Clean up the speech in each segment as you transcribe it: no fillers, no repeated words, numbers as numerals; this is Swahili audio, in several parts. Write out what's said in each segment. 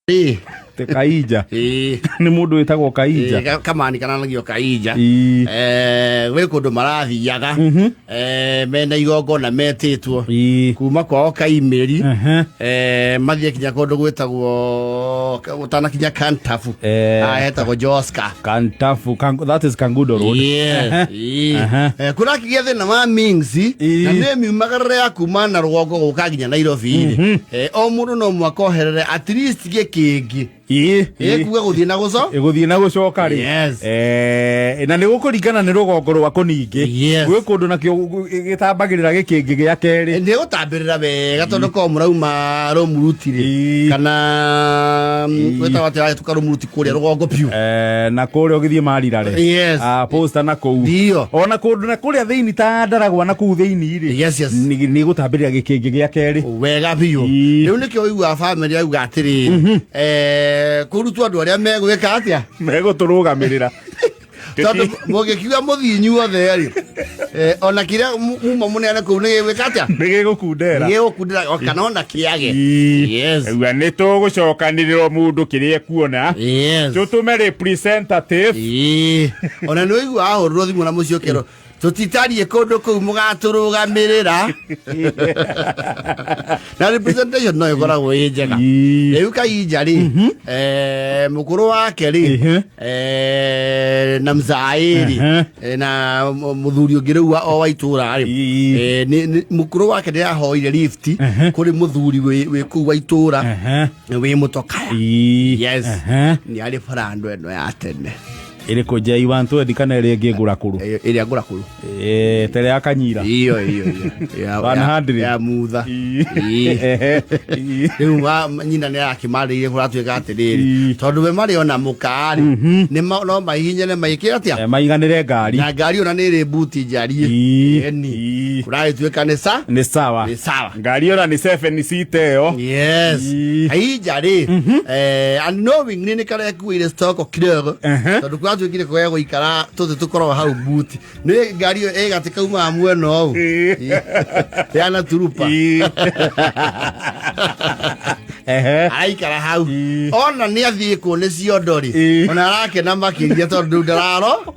Te Kaija. Ni mundu witagwo Kaija. Kamani kana nagio Kaija. We kundu marathiaga. Mena igongona metitwo. Kuma kwao Kaimeri. Mathie kinya kundu gwitagwo utana kinya Kantafu. Ahetagwo Joska. Kantafu, that is Kangudo Road. Kuna kigethe na ma Mingsi. Na nemi magarre ya kuma na rwogo guka kinya Nairobi. O mundu no mwakoherere at least gikigi. Kuga guthie na guco guthie na gucoka ri na ni gukurikana ni rugongo rwako ningi gwe kundu nakio gitambagirira gikingi gia keri ndi gutambirira wega tondu ko murauma rumurutire kana gweta watira tukarumuruti kuria rugongo piu na kuria ugithie marirare poster na kou ona kundu na kuria thiini ta ndaragwa na kou thiini ri ni gutambirira gikingi gia keri wega piu riu nikio igua family auga atiri kurutu andu aria megwika atia meguturugamirira tondu mugikiuga muthinyu othe ari ona kiria muma munene ku ni gwika atia nigigukundera kana ona kiage uga ni tugucokanirira mundu kiria kuona tutume representative ona no igua ahurwo thimu na mucio kero tutitarie kundu kuu mugaturugamirira na representation no ikoragwo njega riu Kaija ri mukuru wake ri na Mzairi na muthuri ungi riu o wa itura ri ni mukuru wake ndi ahoire lift kuri muthuri wi kuu wa itura wi mutokaya ni ari farando eno ya tene iri ko jai wantu edikana iri ngigura kuru iri agura kuru tere akanyira iyo ya 100 ya mutha riu nyina ni akimarire kuratuika atiriri tondu we mari ona mukari ni no mahinyene maike atia maiganire ngari na ngari ona ni ri buti njarie ni kuratuika ni sawa ngari ona ni 7 seater yo Kaija ri and knowing ni kare kuire stock kidogo tondu twikire kwego ikara tuti tukoro hau buti ni ngari yo gatika uma mweno au yana turupa aikara hau ona ni athie ku ni ciondori ona rake na makiria tondu ndararo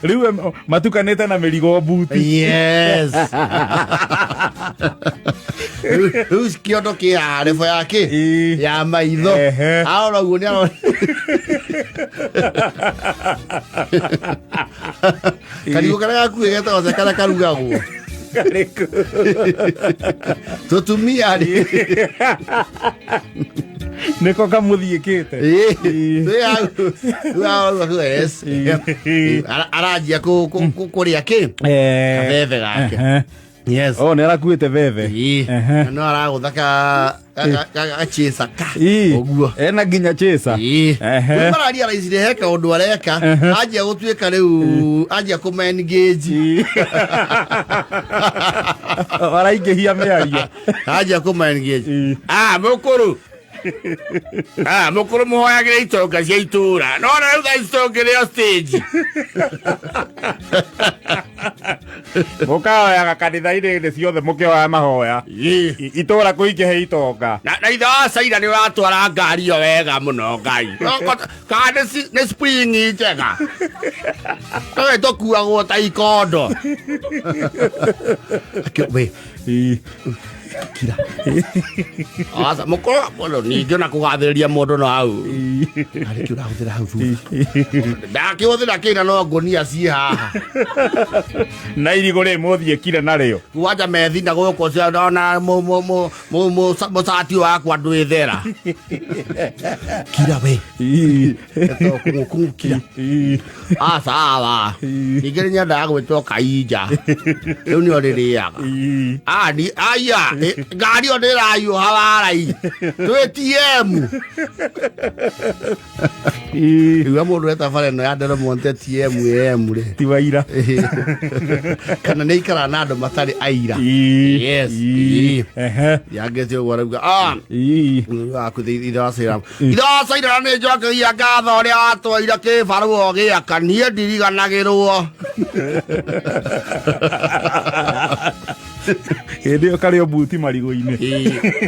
riu matukanite na mirigo buti riu kiondo kia refo yake ya maitho aora guo ni karigo kara gaku geta ose kara karugagwo tutumia ri niko kamuthiikite arajia kuria ki kabebe gake oh ni arakuite bebe no araguthaka chesa ka oguo ena ginya chesa mararia raisire heka undu areka ajia gutuika riu ajia kuma engage araingehia miaria ajia kuma engage mukuru mukuru muhoyagire itonga cia itura no na riu itongire o stage mukahoyaga kanitha-ini ciothe mukioya mahoya itura kuingihe itonga na ithe wa Caira ni watwara ngari yo wega muno ngai kana ni spring njega kawe tokuagwo ta ikondo we kira asa mukoro ni jona kugathiriria mundu no hau ari kiura huthira hau ndaki huthira kira no ngonia ci haha na irigo ri muthie kira nario waja methinda guko cia ona mo sati wakwa ndwithera kira we eto kukira sawa nigerinya ndagwitwo Kaija riu ni oririaga ni aya ngari ondera yu hawarai TM iwa mundu etafare no yandero monte TM ri tiwaira kana ne ikara na andu matari aira yagete gwaruga akuthithira Caira Caira ni njokagia ngatho ria atwaira kibaru ogia kanie ndiriganagirwo Ndio kale obuti marigo-ine.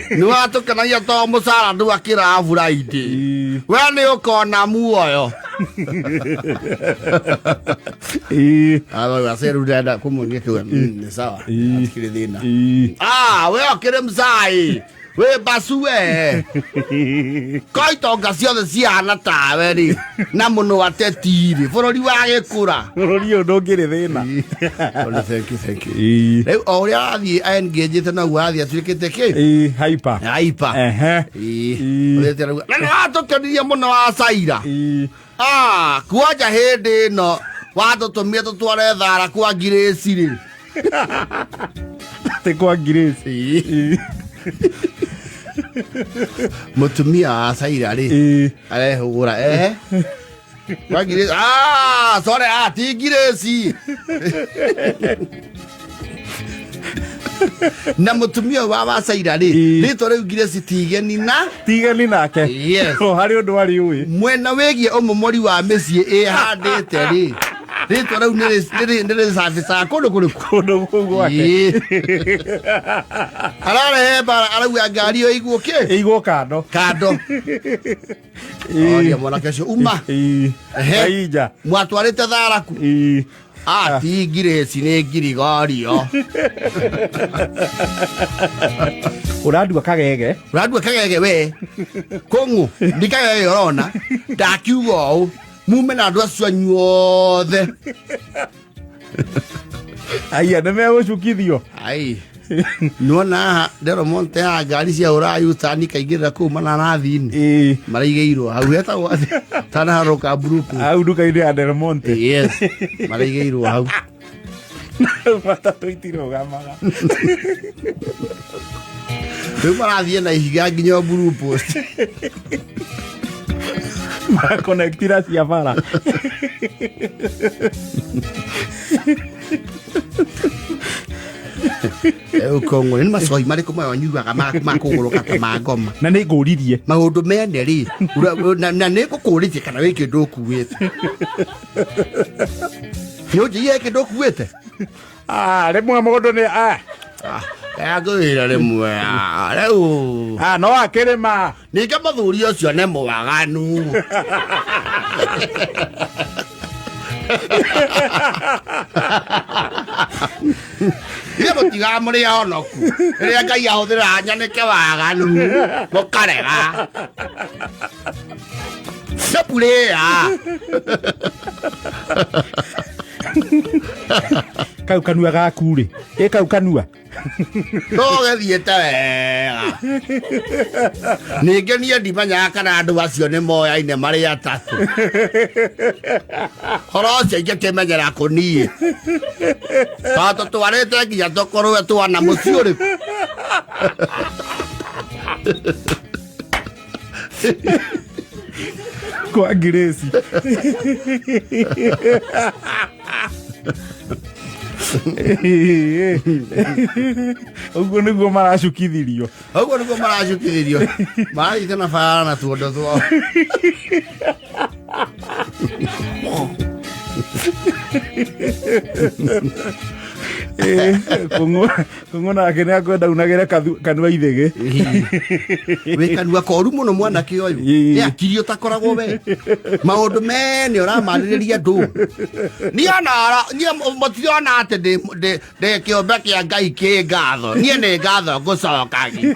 Ni watu kana ya to musara ndu akira Friday. We ni ukona muoyo. Aseru dada kumunia kwa ni sawa. Atikire thina. We okire mzai. We basue. Koi tonga ciothe ciana tawe ri na muno atetiri bururi wa gikura bururi uyu ndungiri thina. Thank you. Riu o uria athii engage te na gwathi atuikite ki hyper urete na watutonirie muno wa Saira kuanja hindi no watutumie tutware thara kwa Grace ri te kwa Grace mutumia wa Saira ri arehugura kwa Grace sorry ti Grace na mutumia wa Saira ri rito riu Grace tigeni nake yes hari undu wari ui mwena wegie omomori wa micii handite ri rito riu niri service kundu gwake arare bara arauga ngari yo igwo kando oria mwana kesho uma aija mwatwarite tharaku ti Grace ni ngirigorio uradua kagege we kongu ndikagege urona ndakiuga u mume na andu acio anyuothe aya nemegucukithio nuona ndero monte ha ngari cia urayuta kaingirira kuu mananathi-ini maraigeirwo hau hetagwo tanaharuka buruku hau nduka-ini ya Del Monte yes maraigeirwo hau matatu itirugamaga riu marathie na ihiga nginya Blue Post makonektira cia bara Kongo ni masoi mariko mayo nyuaga makuguluka ta magoma na ni nguririe maundu mene ri na ni gukuritie kana wi kindu kuwite yo jiye kindu kuwite rimwe mundu ni agwira rimwe riu no akirima ninga muthuri ucio ne muwaganu Ile mutiga muri onoku ile Ngai ahuthira nyanike waganu mukarega Sapurea kau kanua gaku ri kau kanua no gethiete wega ninge nie ndimanya kana andu acio ni moyaine mari atatu horocia inge kimenyera kunie tatu twarite nginya tokorwe twana muciĩ ũrĩkũ kwa Grace uguo niguo maracukithirio maragite na bara na tuondo twao kungu nake nä akwenda unagä kanua ithägä wä kanua koru må no mwanake å yå nä akiri å takoragwo we maå ndå mene å ramarä rä ria andå mationa atä ndä kä ombe kä a Ngai kä ngatho niä nä ngatho ngå cokagi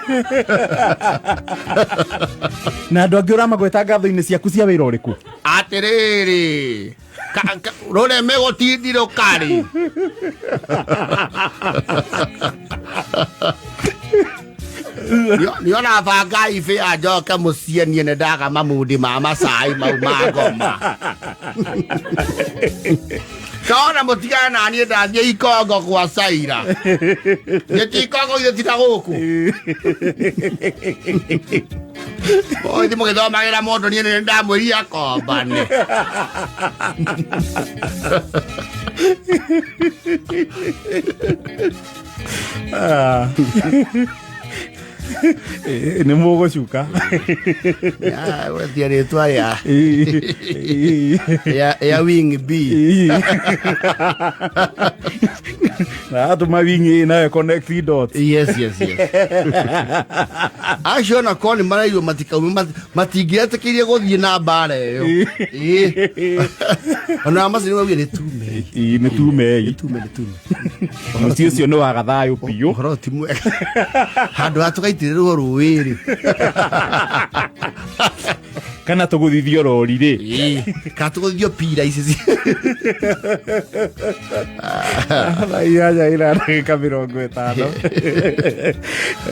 na andå angä å ramagweta ngatho-inä ciaku cia wä ra å rä kå atä rä rä rore me gå tindirå karä niona banga ibe anjoke må cienie nä ndaga mamundi ma macai mau ma ngoma kona må tigana na niä ndathiä ikongo gwa Saira gä ti ikongo ithe tina gå kå oithi må gä thomagä ra må ndå niä nä ndamwä ria kombane nä må gå cuka wetia rä twa ya wing b na atå ma wing nayo connect dots. Yes acio na ko nä marairwo matingäetä kä irie gå thiä na mbara ä yo ona maci nä mauge nä tume nä tumei må ciä å cio nä waga thayå biå horo ti mwega handå ha tå gaitä rä rwo rå ä rä kana tå gå thithio rori rä kana tå gå thithio pira ici inya ira ndagä ka mä rongo ä tano